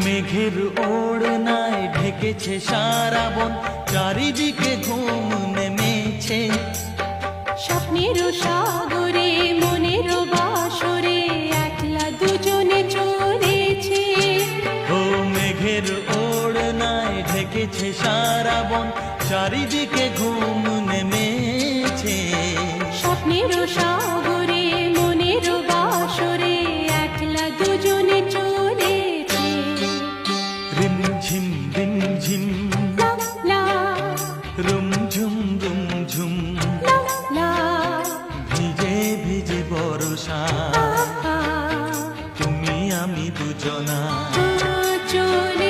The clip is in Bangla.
মেঘের ওড়নায় ঢেকেছে সারা বন, চারিদিকে ঘুম নেমেছে। স্বপ্নের সাগরে মনের বাসরে একলা দুজনে চলেছে। ও মেঘের ওড়নায় ঢেকেছে সারা বন, চারিদিকে ঘুম নেমেছে। স্বপ্নের সাগরে মনের বাসরে একলা দুজনে চলেছে। রিমঝিম রিমঝিম লা লা রুমঝুম রুমঝুম, লা লা ভিজে ভিজে বর্ষা, তুমি আমি দুজনা। চলে